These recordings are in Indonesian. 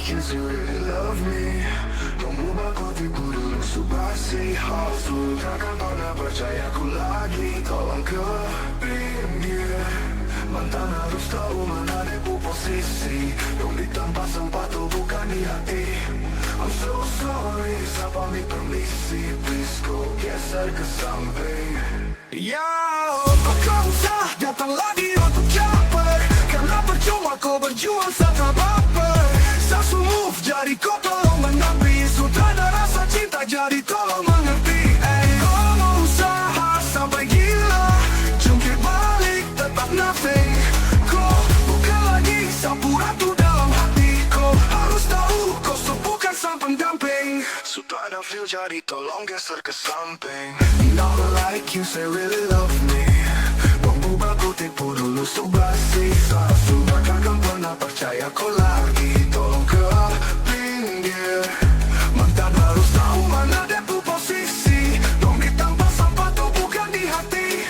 Cause you really love me. Mengubah hatiku dulu subasi hasil. Takkan pernah percaya ku lagi. Tolong ke pinggir. Mantan harus tahu mana depu posisi. Dong di tempat sempat tuh bukan di hati. I'm so sorry, saya pamit permisi. Please go geser ke samping. Ya, kau usah datang lagi untuk caper. Karena percuma kau berjuang sampai baper. Satu move jadi kau tolong menapi. Sudah ada rasa cinta jadi tolong mengerti. Kau mau usaha sampai gila. Jungkir balik tetap nothing. Kau bukan lagi sapu ratu dalam hati. Kau harus tahu kau bukan sang pendamping. Sudah ada feel jadi tolong geser ke samping. Not like you say really love me. Mengubah kutipu dulu subasi. Sudah takkan pernah percaya kau lagi. Tolong ke pinggir. Mantan harus tahu mana depu posisi. Dong ditambah sampah tuh bukan di hati.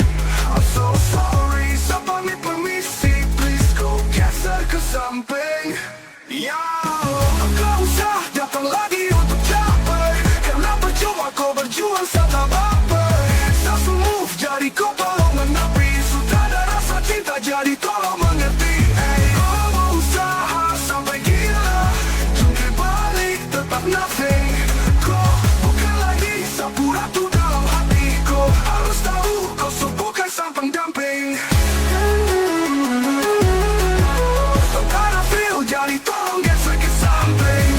I'm so sorry, saya pamit permisi. Please go geser ke samping. Ya, kau usah datang lagi untuk caper. Karena percuma kau berjuang sampai baper. Satu move jadi kau tolong menapi. Sudah ada rasa cinta jadi tolong mengerti. Kau mau usaha sampai gila. Jungkir balik tetap nothing. Kau bukan lagi sapu ratu dalam hati. Kau harus tahu kau bukan sang pendamping. Tak ada feel jadi tolong geser ke samping.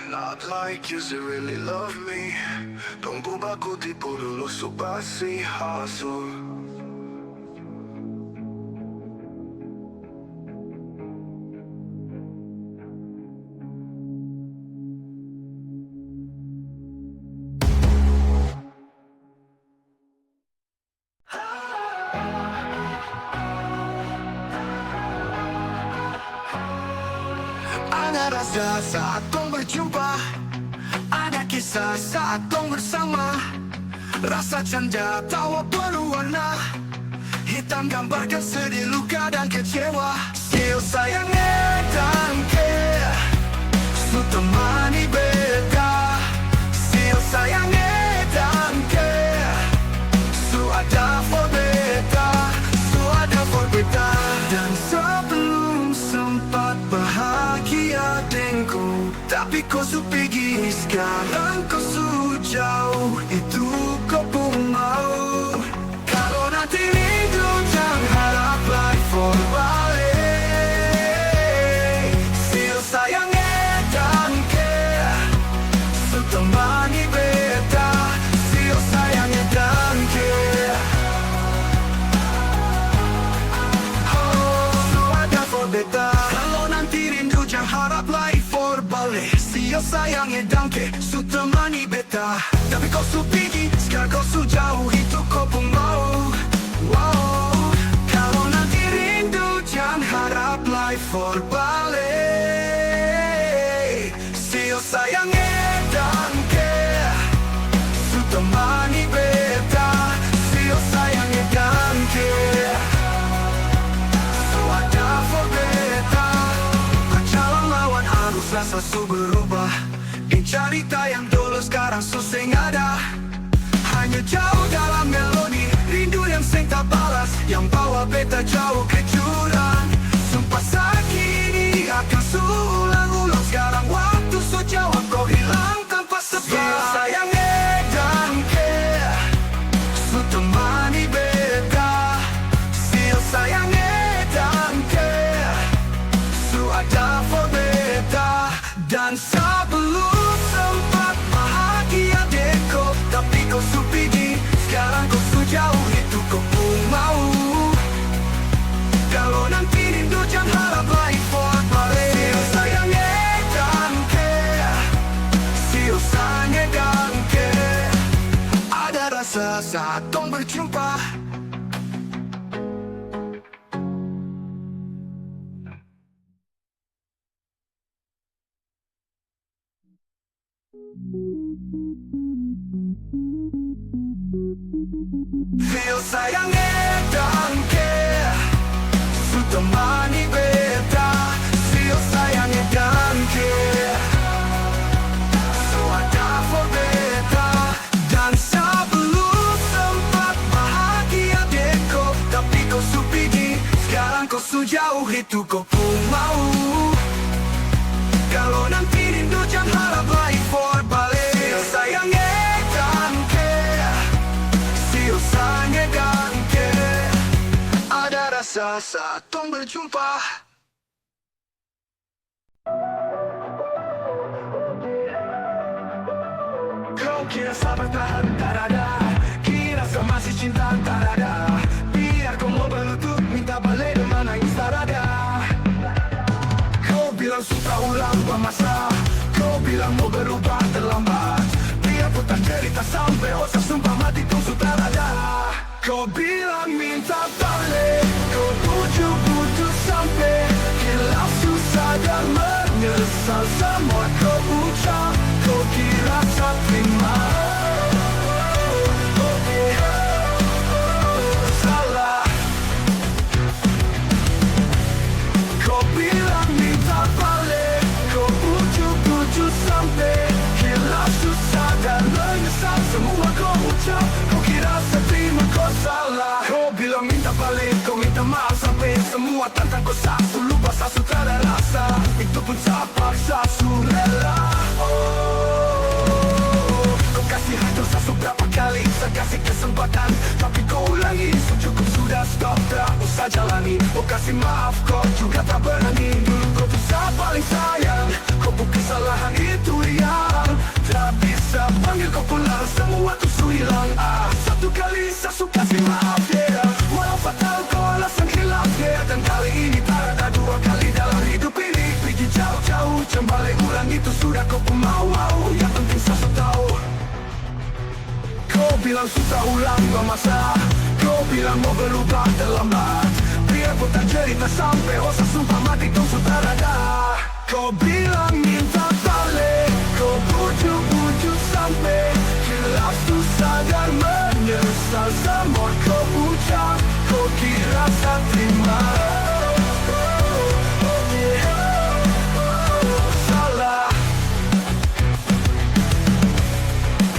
Not like you say really love me. Tunggu baku tipu dulu subasi hasil. Ada rasa saat kau berjumpa. Ada kisah saat kau bersama. Rasa canda tawa berwarna. Hitam gambarkan sedih, luka dan kecewa. Still sayangnya dan care. Su temani beta. Still sayangnya dan care. Su ada for beta. Su ada for beta. Dan sebelum sempat bahagia denganku, tapi kau su pergi. Sekarang kau su jauh. Itu kau pun mau. Kalau nanti rindu jangan harap lagi for balik. Still sayangnya dan care. Su temani beta. Still sayangnya dan care. Su ada for beta. Kalau nanti rindu jangan harap lagi for balik. Still sayangnya dan care. Su temani beta. Tapi kau su pergi, sekarang kau su jauh. Itu kau pun mau. Wow. Kalau nanti rindu jangan harap lagi for balik. Still sayangnya dan care. Su temani beta. Still sayangnya dan care. Su ada for beta. Kau calon lawan arus rasa su berubah. Di cerita yang dulu sekarang su sing ada. Hanya jauh dalam melodi. Rindu yang sing tak balas. Yang bawa beta jauh ke jurang. Sumpah sakit ini akan ulang-ulang. Sekarang waktu su jawab kau hilang tanpa sebab. Still sayangnya dan care. Su temani beta. Still sayangnya dan care. Su ada for beta. Dan sebelum sempat bahagia deko, tapi kau su pergi. Sekarang kau su jauh. Itu kau pun mau. Kalau nanti rindu jangan harap lagi for balik. Still sayangnya dan care. Still sayangnya dan care. Ada rasa saat kau berjumpa. Feel sayang edan ke Sutemani beta Feel sayang edan ke So ada for beta Dan sebelum sempat bahagia deko Tapi kau supigi Sekarang kau sejauh itu kau pun mau Kalau nanti rindu jangan harap lagi for balik Feel sayang edan ke Feel sayang edan ke Ada rasa saat tong berjumpa Kau kira sabar tahan tak ada Kira kau masih cinta tak ada Biar kau mau berlutut minta balik dan menangis tak ada Kau bilang suka ulang masa Kau bilang mau berubah terlambat Biar putar cerita sampai osak sumpah mati tong sudah ada Kau bilang minta balik Kau bujuk-bujuk sampai Hilaf susah dan menyesal semua kau ucap Kau kira tak terima Salah Kau bilang minta balik Kau bujuk-bujuk sampai Hilaf susah dan menyesal semua kau ucap Kau kira tak terima kau salah Kau bilang minta balik Kau minta maaf sampai semua tentang kau sasu Lupa sasu tak ada rasa Itu pun tak paksa rela Kau kasih hati sasu berapa kali Saya kasih kesempatan Tapi kau ulangi So cukup sudah stop tak usah jalani Kau kasih maaf kau juga tak berani Dulu kau tuh saya paling sayang Kau pun kesalahan itu yang tak bisa panggil kau pulang Semua tuh su hilang Satu kali sasu kasih maaf yeah. Walau fatal kau alasan hilaf yeah. Dan kali ini tak ada dua kali dalam hidup ini Pergi jauh-jauh Cembalik ulang itu sudah kau pun mau Yang penting sasu tahu Kau bilang susah ulang masa Kau bilang mau berubah terlambat Biar putar cerita sampai osak sumpah mati kau sudah ada Kau bilang minta balik Kau bujuk-bujuk sampai Hilaf susah dan menyesal semua kau ucap Kau kira tak terima Salah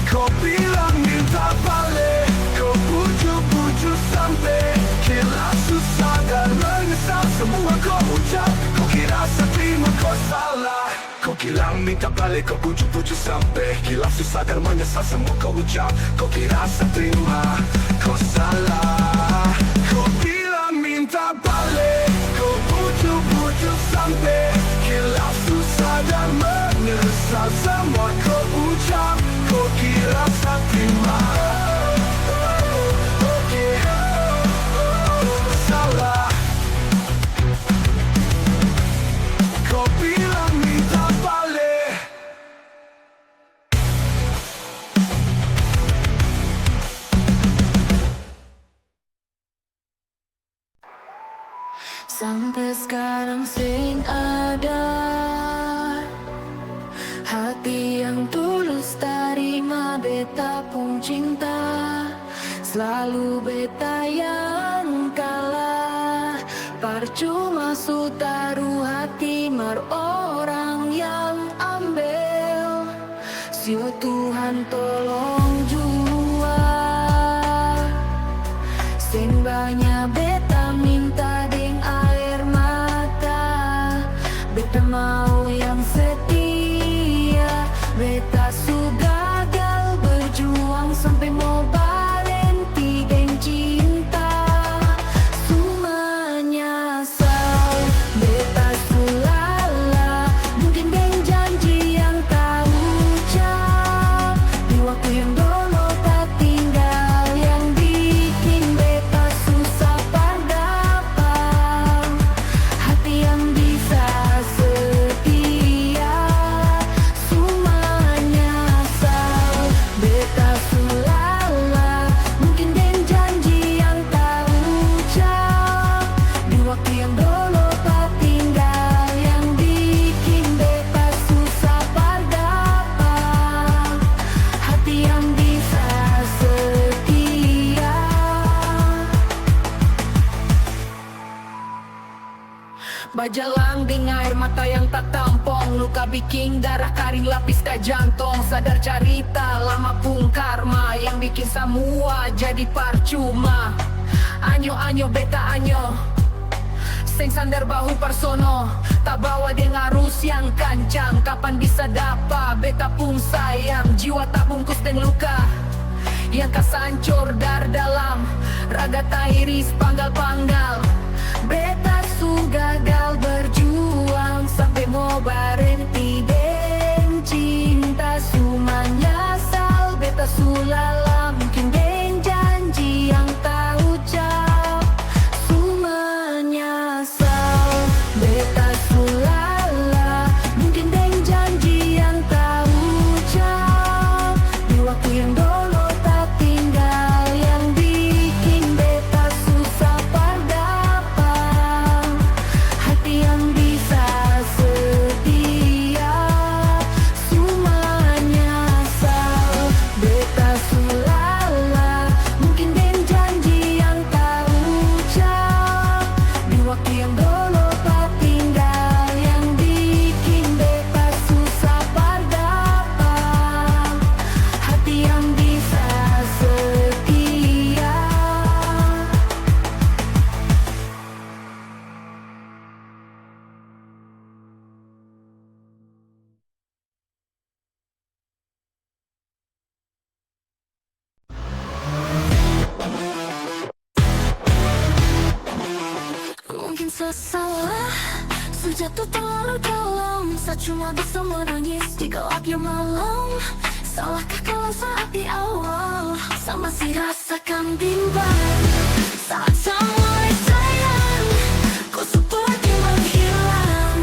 Kau bilang minta balik Kau bujuk-bujuk sampai Hilaf susah dan menyesal semua kau ucap Kau kira tak terima kau salah Kau bilang minta balik Kau bujuk-bujuk sampai Hilaf susah dan menyesal semua kau ucap Kau kira tak terima kau salah Kau bilang minta balik Kau bujuk-bujuk sampai Hilaf susah dan menyesal semua kau ucap Kau kira tak terima salah Kau bilang minta balik Sampai sekarang sing ada hati yang tulus terima beta pun cinta Selalu beta yang kalah Percuma su taruh hati mar orang yang ambil Sio Tuhan tolong jua Sing banyak beta minta ding air mata Beta mau yang setia Beta su gagal berjuang sampai mau berhenti geng cinta Su menyesal Beta su lala Mungkin geng janji yang tak ucap Di waktu yang Majalang dengan air mata yang tak tampung, luka bikin darah kering lapis ke jantung. Sadar cerita lama pun karma yang bikin semua jadi percuma. Anyo beta anyo, seng sandar bahu persono, tak bawa dengan arus yang kencang. Kapan bisa dapat beta pun sayang, jiwa tak bungkus dan luka yang kasancur dar dalam, raga tak iris panggal-panggal. Beta su gagal berjuang sampai mau berhenti den cinta su menyesal. Beta su lala mungkin den janji yang tak ucap su menyesal. Beta su lala mungkin den janji yang tak ucap di waktu yang dulu tak tinggal, yang bikin beta susah berdapat hati yang bisa setia. Semuanya sal beta sulala mungkin den janji yang tak ucap di waktu yang dulu tak tinggal, yang bikin beta susah berdapat hati yang bisa setia. Mungkin sesalah sejatuh terlalu dalam, saya cuma bisa menangis di gelapnya malam. Salahkah kalau saat di awal saya masih rasakan bimbang saat saya mulai sayang, kau seperti menghilang.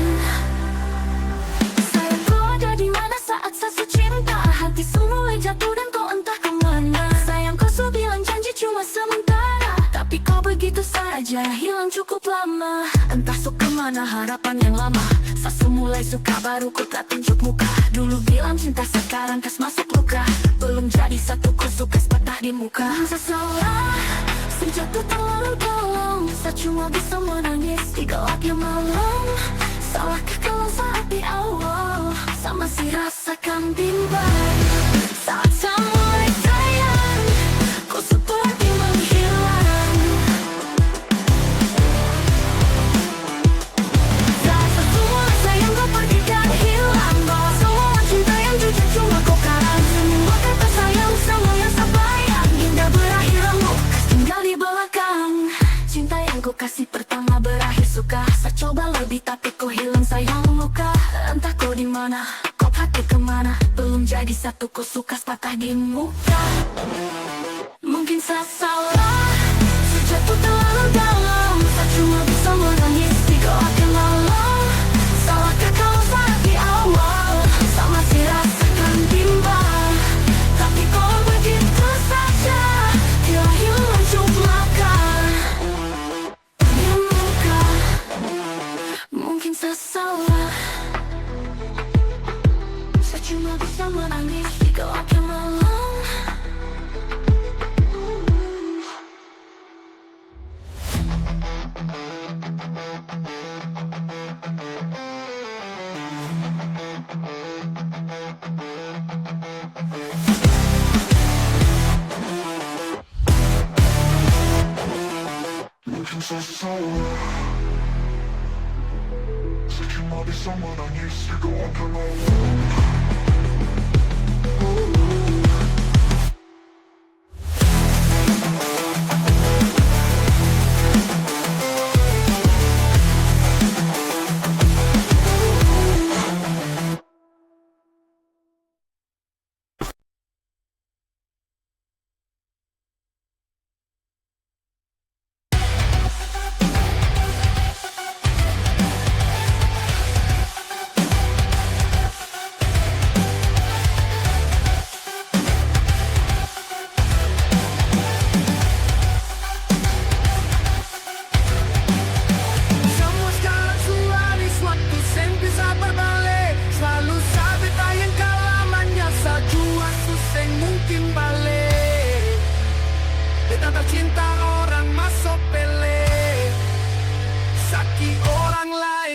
Sayang kau ada di mana saat saya cinta, hati semulai jatuh dan kau entah kemana. Sayang kau bilang janji cuma sementara, tapi kau begitu saja hilang cukup lama. Entah su kemana harapan yang lama, saya mulai suka baru ku tak tunjuk muka. Dulu bilang cinta sekarang kas masuk luka, belum jadi satu ku suka patah di muka. Saya salah sejatuh terlalu dalam, saya cuma bisa menangis di gelapnya malam. Salahkah kalau saat di awal saya masih rasakan bimbang saat saya mulai sayang, kau seperti menghilang. Saat saya mulai sayang kau pergi dan hilang, bawa semua cinta yang jujur cuma kau karang. Semua kata sayang semua yang saya bayang, indah berakhir remuk tinggal di belakang. Cinta yang kau kasih pertama berakhir suka, saya coba lebih tapi kau hilang sayang luka. Entah kau di mana, kau hati kemana, belum jadi satu kau suka patah di muka. Mungkin saya salah sejatuh terlalu dalam, saya cuma bisa menangis di gelapnya malam. Salahkah kalau saat di awal saya masih rasakan bimbang, tapi kau begitu saja hilang cuma di muka. Mungkin saya salah, saya cuma bisa menangis di gelapnya malam. Mungkin saya salah, saya cuma bisa menangis di gelapnya malam.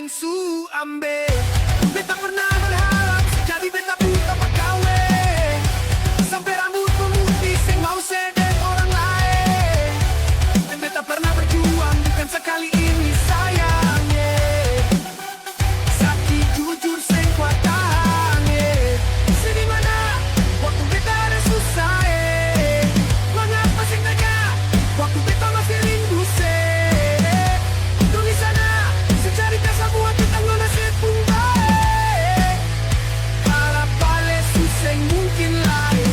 seng su ambe. Beta pernah berharap jadi beta buta pegawai, sampai rambut memutih seng mau sedek orang lain. Dan beta pernah berjuang bukan sekali ini sayang, sakit jujur seng kuat tahan, sedih mana waktu beta ada susah, mengapa seng tega waktu beta masih rindu tulis sana secerita sebuah tentang nona sepung baik, para pale suseng mungkin lain.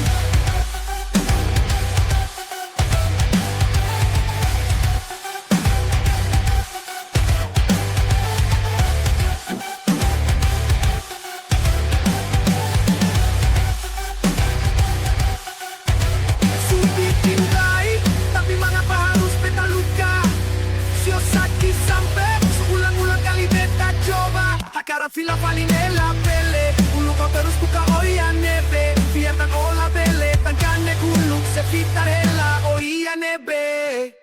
Sudah cintai, tapi mengapa harus beta luka? Sio sakit sampai seulang-ulang kali beta coba. Akara fila falinela pele, ulu kau terus buka oia nebe. Biar tak ola bele, tangkane kuluk sefitar hela oia nebe.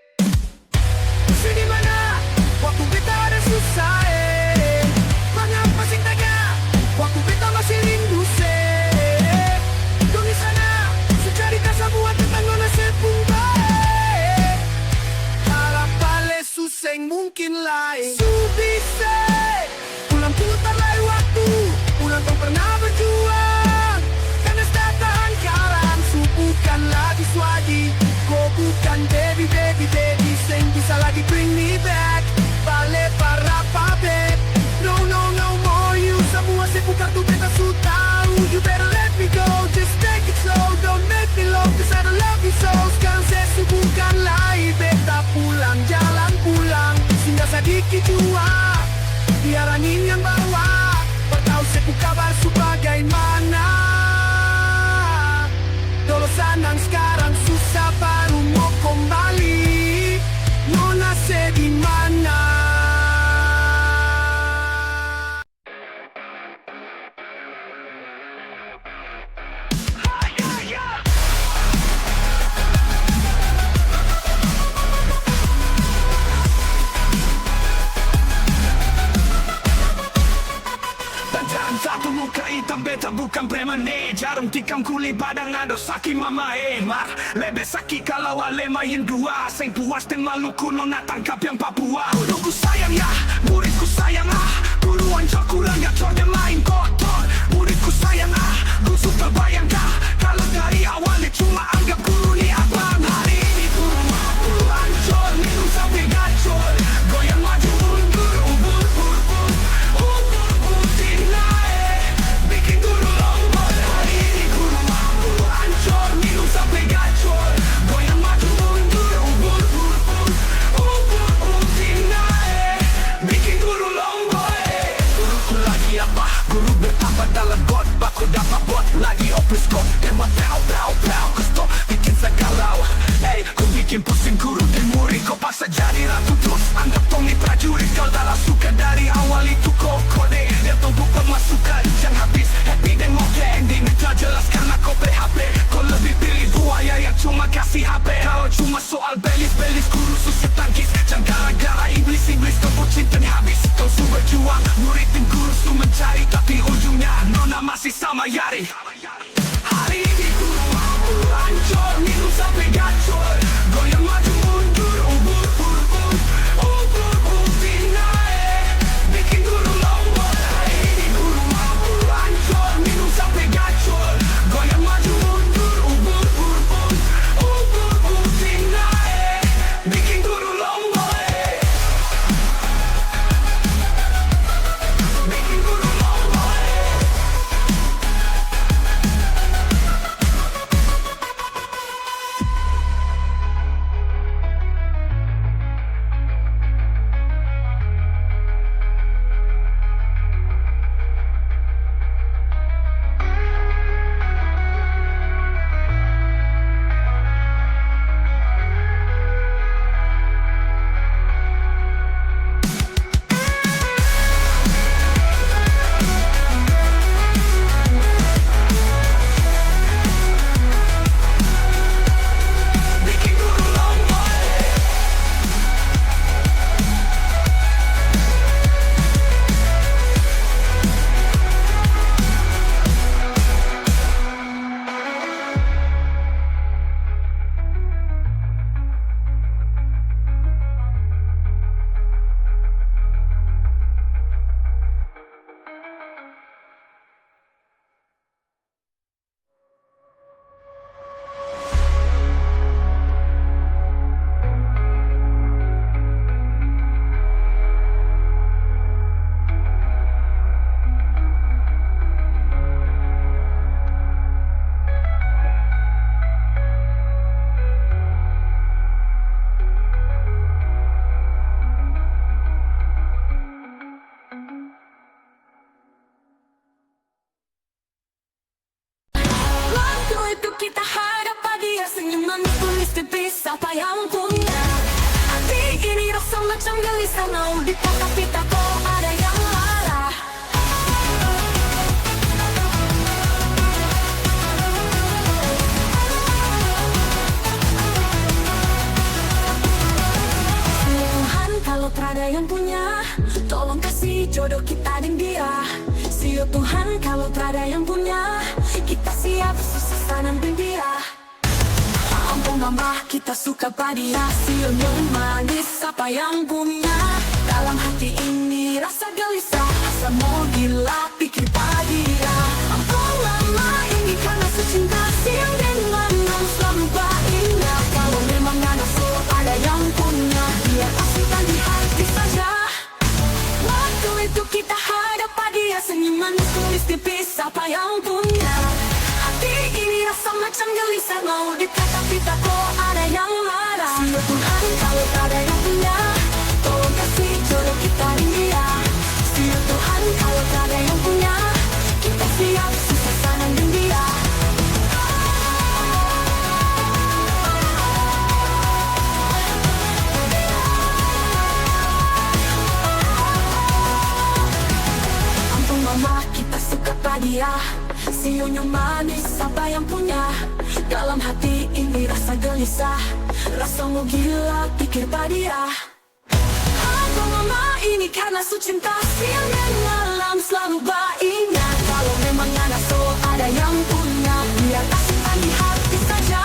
Sedih mana waktu beta ada susah, mengapa sing tega waktu beta masih rindu tulis sana secerita sebuah tentang nona sepung baik, harap pale suseng mungkin lain. Subise pulang putar lai waktu, pulang kau pernah berjuang, karena tak tahan karan. Su bukan lagi swagi, kau bukan baby seng bisa lagi bring me back. Bale para pabe, no more you. Semua sepukar tu beta su tahu. You better let me go, just take it slow, don't make me low, cause I don't love you so. Sekarang sesu bukan lagi beta pulang, jalan pulang, singgah sedikit jua, biar angin yang bawa. Bertahu sepu kabar su bagaimana. Dolo sanang sekarang susah baru mau kembali. Nona di mana? Tanjakan satu muka hitam beta bukan preman, jarum tikam kulit badan ado sakit mama mar. Lebih sakit kalau ale main dua, seng puas dan Maluku nona tangkap yang Papua. Guruku sayang ya, muridku sayang guru ancor kurang gacor dan main kotor. Muridku sayang guru terbayang kalau dari awalnya cuma anggap guru ni abang. Hari ini guru mampu ancor, minum sampai gacor, goyang maju mundur, ubur putih naik, bikin guru lompat. Hari ini guru mampu ancor, minum sampai gacor, goyang maju mundur, ubur putih naik, bikin guru lompat. Guruku lagi apa? Guru betapa dalam got, baku dapat buat lagi opus kok. Tembak peau, kesto bikin segalau. Ku bikin pusing guru dan murid, kau paksa jadi ratu terus anggap Tommy prajurit. Kau dalam suka dari awal itu kau kode, dia tubuh pemasukan jangan habis happy dan moke. Ending tak jelas karena kau PHP. Kau lebih pilih buaya yang cuma kasih HP. Kalau cuma soal belis guru susah tangkis. Jangan gara-gara iblis kau bucin dan habis. Kau su berjuang, murid dan guru su mencari, tapi ujungnya nona masih sama yari. Hari ini guru mampu hancur, minum sampai gacor, goyang maju mundur, ubur putih naik, bikin guru lompat. mau dekat tapi takut ada yang marah. Tuhan kalau tak ada yang punya, tolong kasih jodoh kita dan dia. Siyo Tuhan kalau tak ada yang punya, kita siap susah sanang dan dia. Ampun mama kita suka padia, siyo yang manis apa yang punya. Dalam hati ini rasa gelisah, asa mau gila pikir padia. Ampun mama ini karena secinta siang dan malam selalu baiknya. Kalau memang ada so ada yang punya, dia pastikan di hati saja. Waktu itu kita hadap dia, senyuman tulis tipis apa yang punya. Hati ini rasa macam gelisah, mau dekat tapi takut ada yang marah. Siyo Tuhan kalau tak ada yang punya, tolong kasih jodoh kita dan dia. Siyo Tuhan kalau tak ada yang punya, kita siap susah sanang dan dia. Ampun mama kita suka padia, sionya manis apa yang punya. Dalam hati ini rasa gelisah, rasa mau gila pikir padia. Ampun mama ini karena su cinta siang dan malam selalu baiknya. Kalau memang ada so ada yang punya, biar kasihkan di hati saja.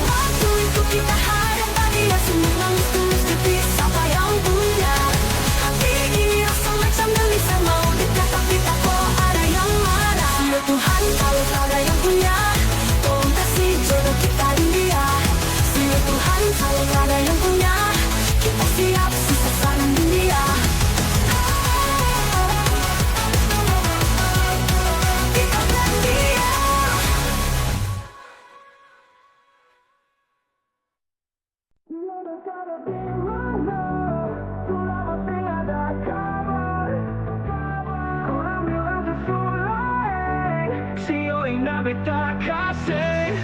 Waktu itu kita hadap dia, semua tulus tipis apa yang punya. Hati ini rasa macam gelisah, mau dekat tapi takut ada yang marah. Siyo Tuhan kalau tak ada yang punya, tolong kasih jodoh kita dan dia. Siyo Tuhan kalau tak ada yang punya, kita siap susah sanang dan dia. Kita dan dia. Siyo ina beta kasih.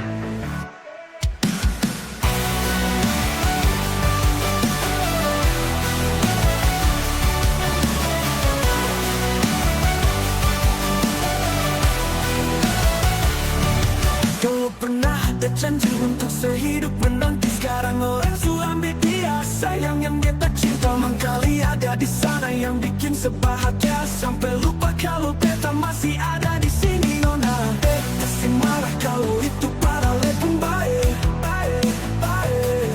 Dulu pernah ada janji untuk sehidup menanti, sekarang orang su ambil dia. Sayang yang dia tak cinta, mengkali ada di sana yang bikin sebahagia. Sampai lupa kalau beta masih ada di sini nona. Beta sih marah kalau itu para lepung baik, baik, baik.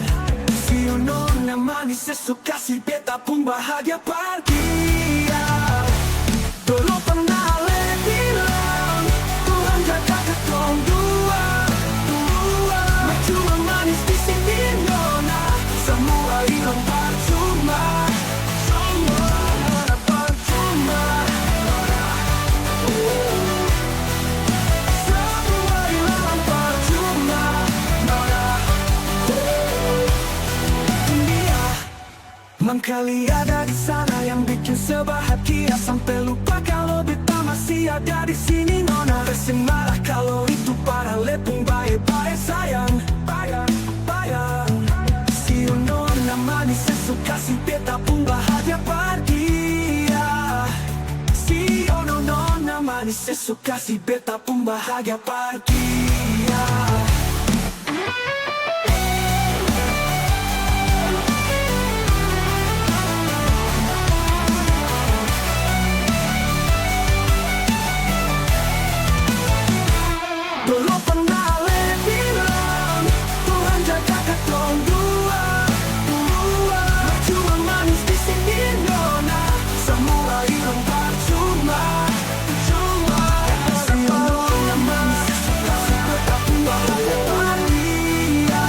Si nona manis sesuka si beta pun bahagia pergi ya. Dulu pernah le bilang Tuhan jaga ketong dua, dua. Cuma manis di sini nona, semua hilang percuma, semua percuma nona. Semua hilang percuma nona. Dia mengkali ada di sana yang bikin sebahagia, sampai lupa kalau beta masih ada di sini nona. Pasti marah kalau itu para lepung baik-baik sayang, bayang, bayang. Si nona manis sesuka si beta pun bahagia pergi ya. Si nona manis sesuka si beta pun bahagia pergi ya. Dulu pernah le bilang Tuhan jaga ketong dua, dua. Cuma manis di sini nona, semua hilang percuma, percuma. Si nona manis sesuka si beta pun bahagia pergi ya.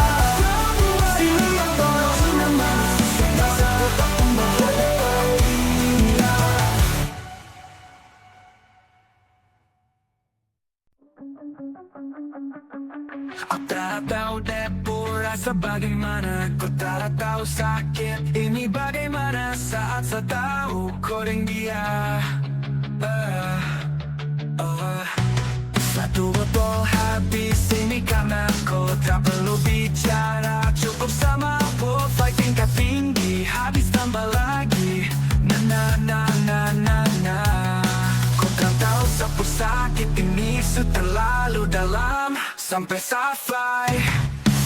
Si nona manis sesuka si beta pun bahagia pergi ya. Aku tak tahu debu rasa bagaimana, kau tak tahu sakit ini bagaimana. Saat saya tahu kau dan dia satu botol habis ini karena kau tak perlu bicara. Cukup sama aku, fight tingkat tinggi habis tambah lagi. sampai sampai.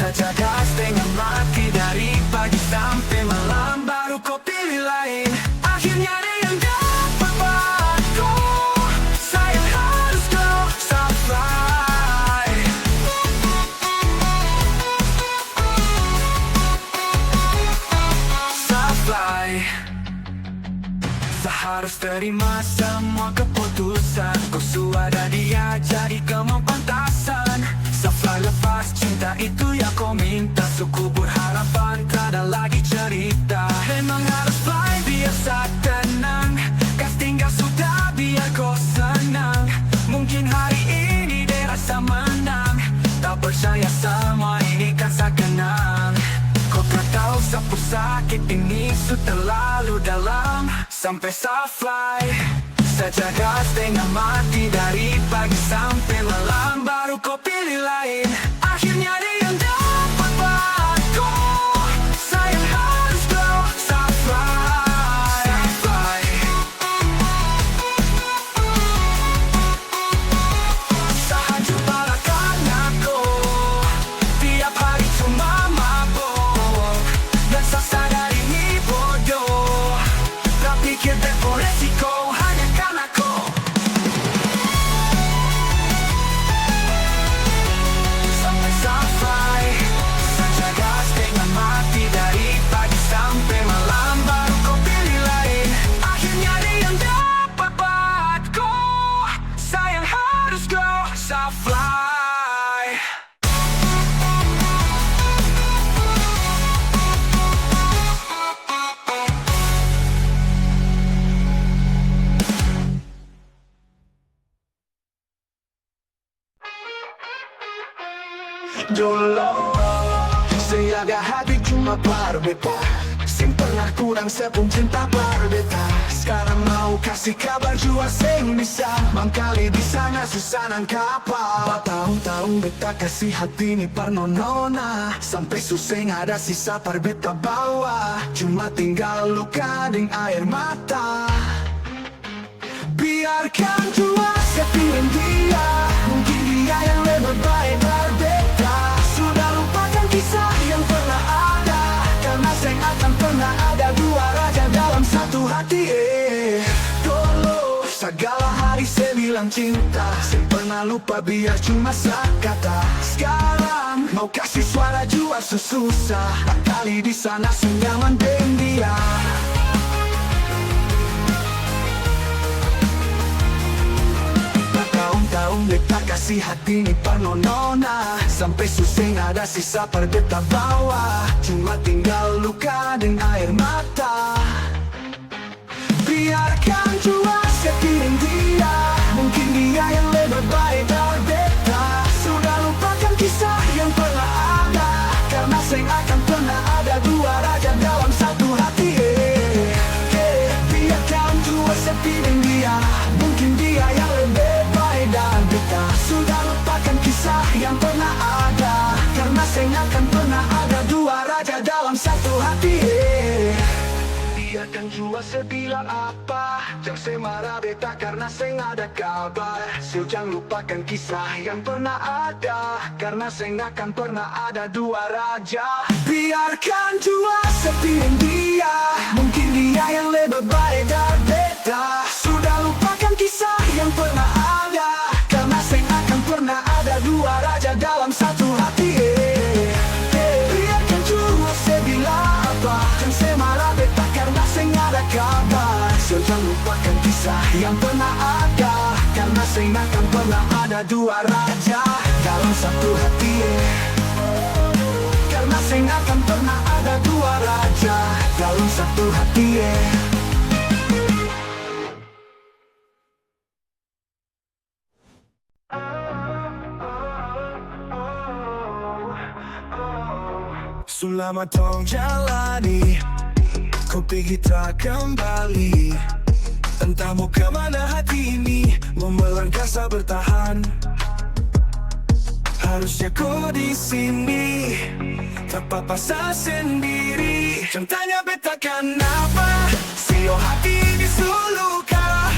Saja gas dengan mati dari pagi sampai malam, baru kau pilih lain. Akhirnya ada yang dapat buatku, sayang harus kau sampai. Sampai. Seharus terima semua keputusan, kau sudah dia jadi kau pantasan. Sampai lepas cinta itu yang kau minta, sekubur harapan tak ada lagi cerita. Memang harus fly biasa tenang, gas tinggal sudah biar kau senang. Mungkin hari ini dia rasa menang, tak percaya semua ini kan sekenang. Kau tak tahu sapu sakit ini sudah terlalu dalam. Sampai sampai saja gas dengan mati dari pagi sampai malam, baru kau pilih lain. Akhirnya dia yang dapat buatku, sayang harus kau sampai. Sehancur balakan aku, tiap hari cuma mabuk, dan saya sadar ini bodoh. Tak pikir tempo resiko hanya karena kau. Sampai saja gas dengan mati dari pagi sampai malam, baru kau pilih lain. Akhirnya dia yang dapat buatku, sayang harus kau sampai. Dulu saya ada hati cuma berbeda, simpen kurang sepung cinta berbeda. Sekarang mau kasih kabar jua sing bisa, mangkali di sana susah nang kapal. Tahun-tahun beta kasih hati ni parnonona, sampai suseng ada sisa par beta bawa, cuma tinggal luka ding air mata. Biarkan jua sepiring dia, mungkin dia yang lebih baik berbeda. Sudah lupakan kisah yang pernah ada, karena saya akan pernah ada dua raja dalam satu hati. Dulu segala hari saya bilang cinta, saya pernah lupa biar cuma sekata. Sekarang mau kasih suara jua susah, kali di sana senyaman dengan dia. Tahun beta kasih hati ni parnonona, sampai suseng ada sisa par beta bawa, cuma tinggal luka dan air mata. Biarkan jua sepiring dia, mungkin dia yang lebih baik dari beta. Sudah lupakan kisah yang pernah ada, karena saya akan pernah ada dua raja dalam satu hati. Biarkan jua sepiring dia, mungkin dia yang lebih dan beta. Sudah lupakan kisah yang pernah ada, karena saya akan pernah ada dua raja dalam satu hati. Biarkan jua sebilang apa, jangan saya marah beta karena saya nggak ada kabar. So jangan lupakan kisah yang pernah ada, karena saya akan pernah ada dua raja. Biarkan jua sepiring dia, mungkin dia yang lebih baik dari beta. Sudah lupakan kisah yang pernah ada, karena saya akan pernah ada dua raja dalam satu hati. Biarkan jua saya bilang apa, jangan saya marah beta karena saya nggak ada kabar. So jangan lupakan kisah yang pernah ada, karena saya akan pernah ada dua raja dalam satu hati. Karena saya akan pernah ada dua raja dalam satu hati. Selama tong jalani, kau pergi tak kembali. Entah mau kemana hati ini, melangkah bertahan. Harusnya kau di sini, tak apa-apa saya sendiri. Jangan tanya beta kenapa, sio hati ini suluka.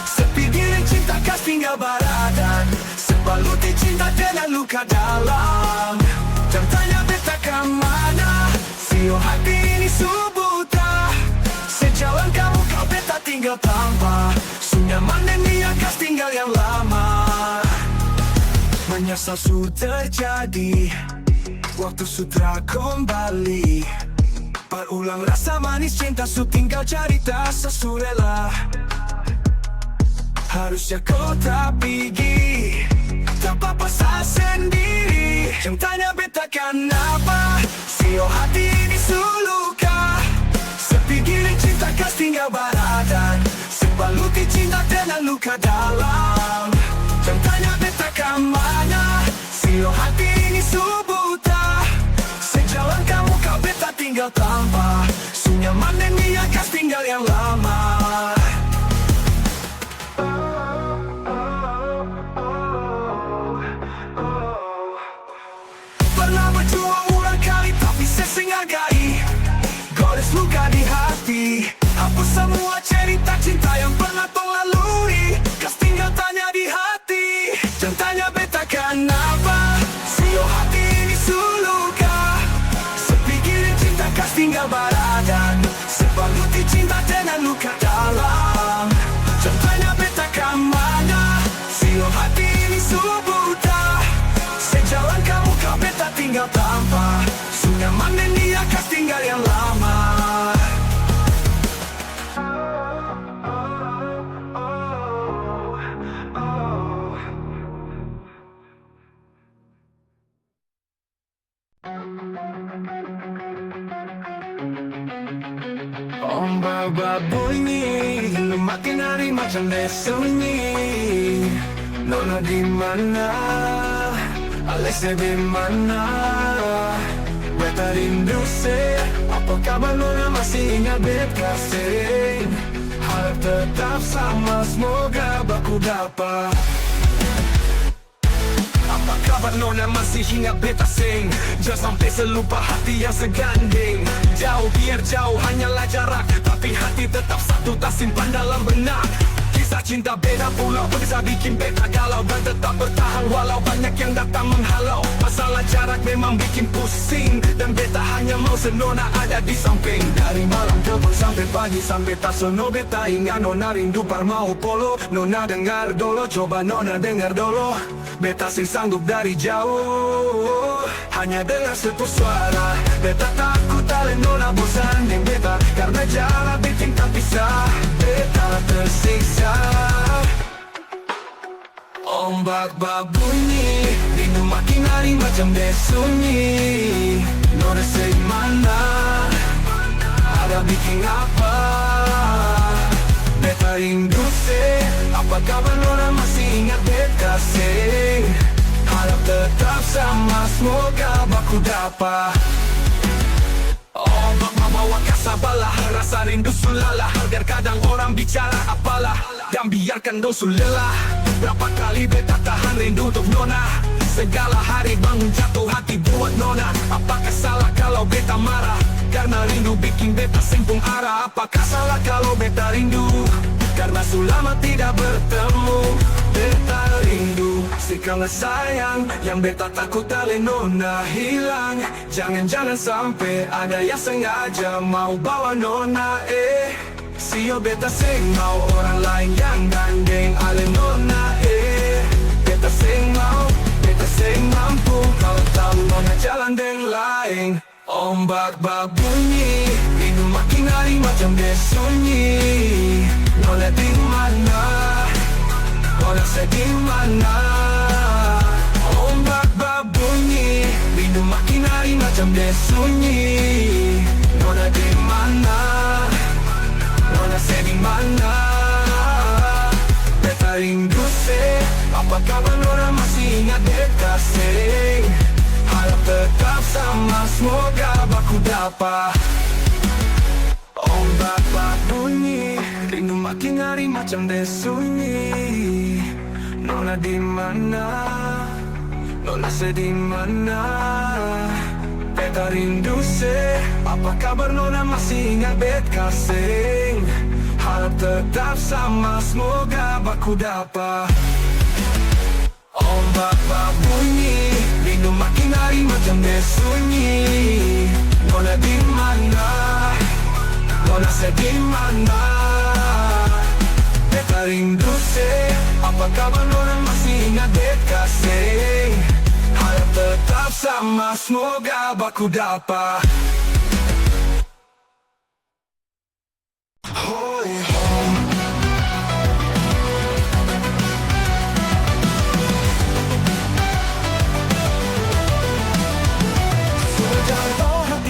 Sepi diri cinta kas tinggal baradan, sebab Baluti cinta dengan luka dalam. Jangan tanya beta kemana, sio hati ini subuta. Sejalan kamu kau beta tinggal tanpa sunyaman dan dia kas tinggal yang lama. Menyesal sudah terjadi, waktu sudah kembali. Berulang rasa manis cinta su tinggal cerita sesulela. Harusnya kau tak pergi tanpa pasal sendiri. Jangan tanya beta kenapa, sio hati ini suluka. Sepi gili cinta kas tinggal baradan, sebaluti cinta dengan luka dalam. Jangan tanya beta kemana, sio hati ini subuta. Sejalan kamu kau beta tinggal tanpa sunyaman dan dia kas tinggal yang lama. Pernah berjuang ulang kali tapi sesing hargai. Goles luka di hati, hapus semua cerita cinta yang pernah tong lalui. Kas tinggal tanya di hati, jangan tanya beta kenapa, sio hati ini suluka. Sepi gili cinta kas tinggal baradan, sebaluti cinta dengan luka dalam. Jangan tanya beta kemana, sio hati ini subuta. Sejalan kamu kau beta tinggal tanpa sunyaman dan dia kas tinggal yang lama. Ombak berbunyi, makin hari macam sunyi. Nona di mana? Alexia di mana? Beta rindu se. Apa kabar Nona, masih ingat beta sing? Harap tetap sama, semoga baku dapat. Apa kabar Nona, masih ingat beta sing? Jangan sampai selupa hati yang seganding. Jauh biar jauh hanyalah jarak, tapi hati tetap satu tak simpan dalam benak. Kisah cinta beda pulau bisa bikin beta galau dan tetap bertahan walau banyak yang datang menghalau. Masalah jarak memang bikin pusing dan beta hanya mau senona ada di samping. Dari malam telepon sampai pagi sampai tak sono beta ingat Nona rindu parmau polo. Nona dengar dulu, coba Nona dengar dulu. Beta sih sanggup dari jauh hanya dengar satu suara. Beta takut ale Nona bosan dengan beta karena jarak bikin tak bisa. Beta tersiksa. Ombak berbunyi, rindu makin hari macam sunyi. Nona mana? Ada bikin apa? Beta rindu se. Apa kabar Nona, masih ingat beta sing? Harap tetap sama, semoga baku dapat. Ombak membawa kasabalah, rasa rindu sulalah. Biar kadang orang bicara apalah, dan biarkan dosu lelah. Berapa kali beta tahan rindu untuk Nona. Segala hari bangun jatuh hati buat Nona. Apakah salah kalau beta marah? Karena rindu bikin beta simpung arah. Apakah salah kalau beta rindu? Karena selama tidak bertemu. Beta rindu sekali sayang, yang beta takut ale Nona hilang. Jangan-jangan sampai ada yang sengaja mau bawa Nona. Sio beta sing mau orang lain yang gandeng ale Nona. Beta sing mampu kalau tahu Nona jalan dengan lain. Ombak berbunyi, rindu makin hari macam sunyi. Nona di mana? Nona di mana? Ombak berbunyi, rindu makin hari macam sunyi. Nona di mana? Nona di mana? Beta rindu se. Apa kabar Nona, masih ingat beta sing? Harap tetap sama, semoga baku dapat. Ombak berbunyi, rindu makin hari macam sunyi. Nona di mana? Nona di mana? Beta rindu se. Apa kabar Nona, masih ingat beta sing? Harap tetap sama, semoga baku dapat. baba bunyi, rindu makin hari macam sunyi. Nona di mana? Nona saya di mana? Beta rindu se, apa kabar nona masih ingat beta se? Harap tetap sama, semoga baku dapat. Hoi hom.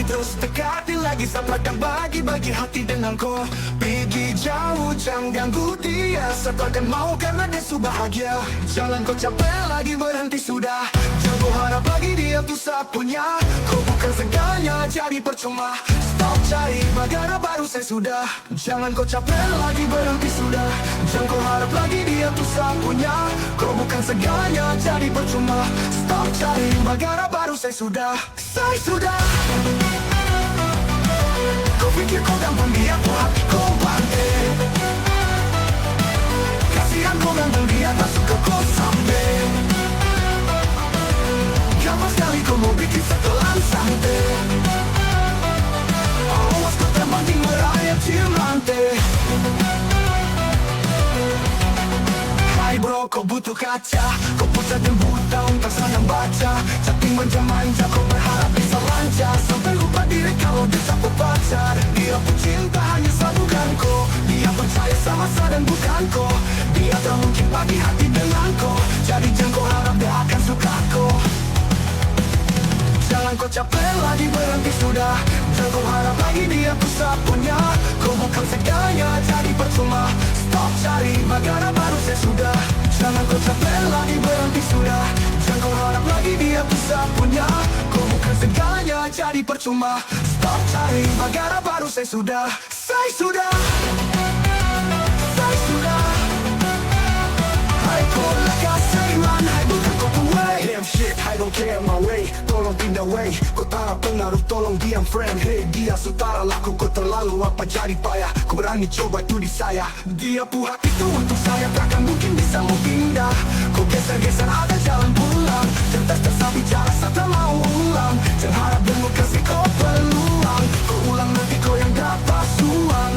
Terus dekati lagi, sampaikan bagi hati denganku. Pergi jauh, jangan ganggu dia. Sampaikan mau karena dia sudah bahagia. Jangan kau capek lagi, berhenti sudah. Jangan kau harap lagi dia tuh punya. Kau bukan segalanya, jadi percuma. Stop cari bagara baru saya sudah. Jangan kau capek lagi, berhenti sudah. Jangan kau harap lagi dia tuh punya. Kau bukan segalanya, jadi percuma. Stop cari bagara baru saya sudah. Saya sudah. Kau pikir kau gampang dia, tuh hati kau pandai. Kasihan kau gampang dia, tak suka kau sampai. Gampang sekali kau mau bikin setelan santai. Awas kau terbanding merayap cium lantai. Hai bro, kau butuh kaca. Kau pucat dan buta untuk senang baca. Chatting manja-manja, kau berharap bisa lancar. Sampai lupa diri kalau disapu pacar. Dia pun cinta hanya sambunganku. Dia percaya sama saya dan bukan kau. Dia tak mungkin bagi hati denganku. Jadi jangan kau harap dia akan suka kau. Jangan kau capek lagi, berhenti sudah. Jangan kau harap lagi dia pusat punya. Kau bukan segalanya, jadi percuma. Stop cari bagara baru saya sudah. Jangan kau capek lagi, berhenti sudah. Jangan kau harap lagi dia pusat punya. Kau bukan segalanya, jadi percuma. Stop cari bagara baru saya sudah. Saya sudah. Saya sudah. Hai kau lekas seiman, hai bukan kau puai. Damn shit, I don't care my way. Tolong pindah way. Kau tak pengaruh, tolong diam friend. Hey dia sutara laku, kau terlalu apa jadi payah. Kau berani coba itu di saya. Dia puhak itu untuk saya, takkan mungkin bisa mau pindah. Kau geser-geser ada jalan pulang. Cerdas tersa bicara, saya mau ulang. Jangan harap demo kasih kau peluang. Kau ulang nanti kau yang dapat suang.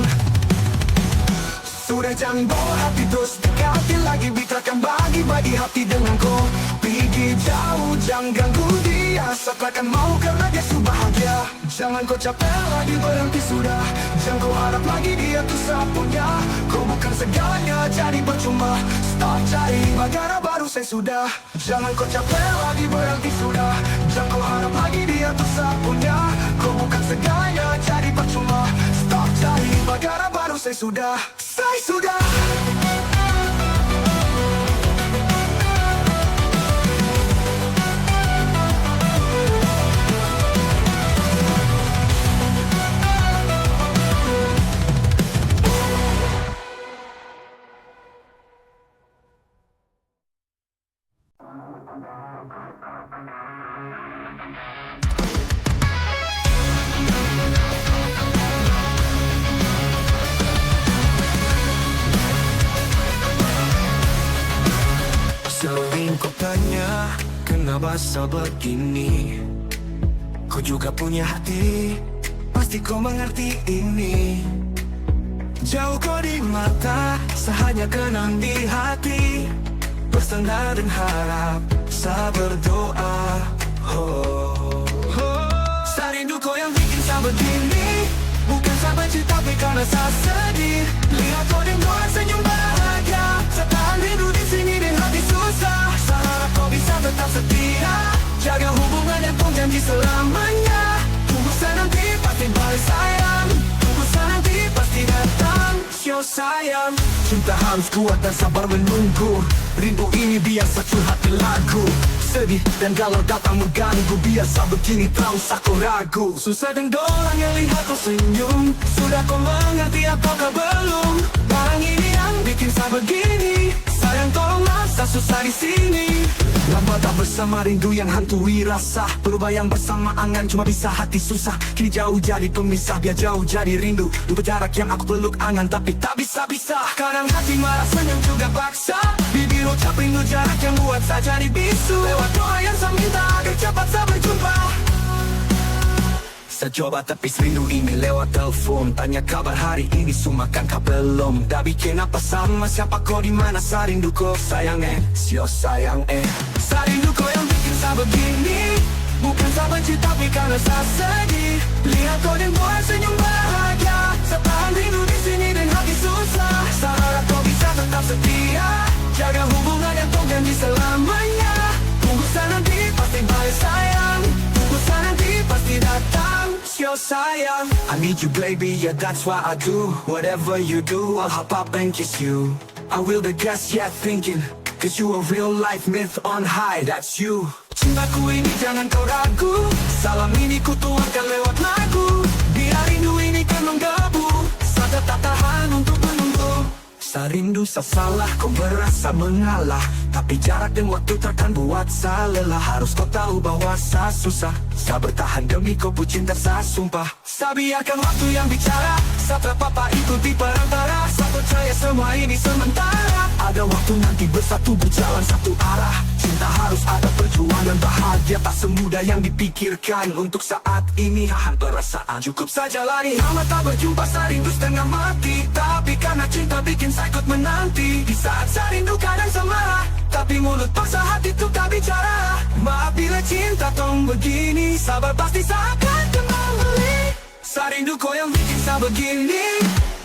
Sudah jangan bawa hati terus dekati lagi. Bitrakan bagi hati denganku. Pergi jauh, jangan ganggu dia. Seakan mau karena dia sudah bahagia. Jangan kau capek lagi, berhenti sudah. Jangan kau harap lagi dia tuh punya. Kau bukan segalanya, jadi percuma. Stop cari bagara baru saya sudah. Jangan kau capek lagi, berhenti sudah. Jangan kau harap lagi dia tuh punya. Kau bukan segalanya, jadi percuma. Stop cari bagara baru saya sudah. Saya sudah. Sering kau tanya, kenapa sebegini? Kau juga punya hati, pasti kau mengerti ini. Jauh kau di mata, sahanya kenang di hati. Bersandar dan harap, saya berdoa. Saya rindu kau yang bikin saya begini. Bukan saya benci tapi karena saya sedih. Lihat kau dengan senyum bahagia. Saya tahan rindu di sini dan hati susah. Saya harap kau bisa tetap setia. Jaga hubungan yang pun janji selamanya. Tunggu saya nanti pasti balik sayang. Tunggu saya nanti pasti datang. Show sayang. Cinta harus kuat dan sabar menunggu. Rindu ini biasa curhat di lagu. Sedih dan galau datang mengganggu. Biasa begini terus aku ragu. Susah dan doang yang lihat kau senyum. Sudah kau mengerti ataukah belum? Barang ini yang bikin saya begini. Sayang sayang tolonglah, saya susah di sini. Lama tak bersama, rindu yang hantui rasa. Berbayang bersama angan, cuma bisa hati susah. Kini jauh jadi pemisah, biar jauh jadi rindu. Lupa jarak yang aku peluk angan, tapi tak bisa-bisa. Kadang hati marah, senyum juga paksa. Bibir ucap rindu, jarak yang buat saya jadi bisu. Lewat doa yang saya minta, agar cepat saya berjumpa. Saya coba tepis rindu ini lewat telepon. Tanya kabar hari ini, sumakan kau belum? Dah bikin apa sama, siapa kau, di mana? Saya rindu kau sayang sio sayang Saya rindu kau yang bikin saya begini. Bukan saya benci tapi karena saya sedih. Lihat kau dan buat senyum bahagia. Saya tahan rindu di sini dan hati susah. Saya harap kau bisa tetap setia, jaga hubungan yang kau janji selamanya. Tunggu saya nanti pasti balik sayang. Tunggu saya nanti pasti datang, sio sayang. I need you baby, yeah that's what I do. Whatever you do, I'll hop up and kiss you. I will the guess, yeah thinking, cause you a real life myth on high, that's you. Cintaku ini jangan kau ragu. Salam ini ku tuangkan lewat lagu. Biar rindu ini kan menggebu, saya tak tahan untuk menunggu. Saya rindu, saya salah, kau merasa mengalah. Tapi jarak dan waktu takkan buat saya lelah. Harus kau tahu bahwa saya susah. Saya bertahan demi kau, pun cinta saya sumpah. Saya biarkan waktu yang bicara. Saya terpapa ikuti perantara. Saya percaya semua ini sementara. Ada waktu nanti bersatu berjalan satu arah. Cinta harus ada perjuangan, bahagia tak semudah yang dipikirkan. Untuk saat ini hahan perasaan, cukup saja lari. Lama tak berjumpa, saya rindu setengah mati. Tapi karena cinta bikin saya ikut menanti. Di saat saya rindu kadang saya marah, tapi mulut paksa hati tuh tak bicara. Maaf bila cinta tong begini, sabar pasti saya akan kembali. Saya rindu kau yang bikin saya begini.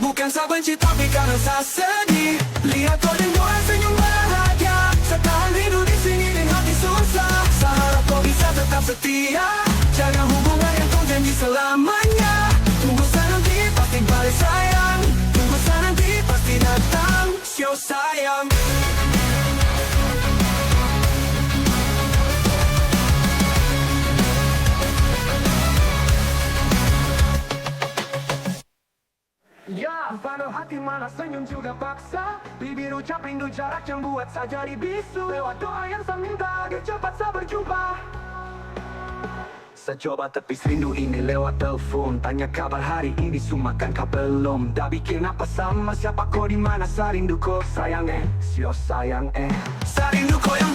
Bukan saya benci tapi karena saya sedih. Lihat kau dan doa senyum bahagia. Saya tahan rindu di sini dan hati susah. Saya harap kau bisa tetap setia, jaga hubungan yang kau janji selamanya. Tunggu saya nanti pasti balik sayang. Tunggu saya nanti pasti datang, sio sayang. Ya, pada hati malah senyum juga paksa. Bibir ucap rindu, jarak yang buat saya jadi bisu. Lewat doa yang saya minta, agar cepat saya berjumpa. Saya coba tepis rindu ini lewat telepon. Tanya kabar hari ini, sumakan kau belum? Dah bikin apa sama, siapa kau, di mana? Saya rindu kau sayang sio sayang Saya rindu kau yang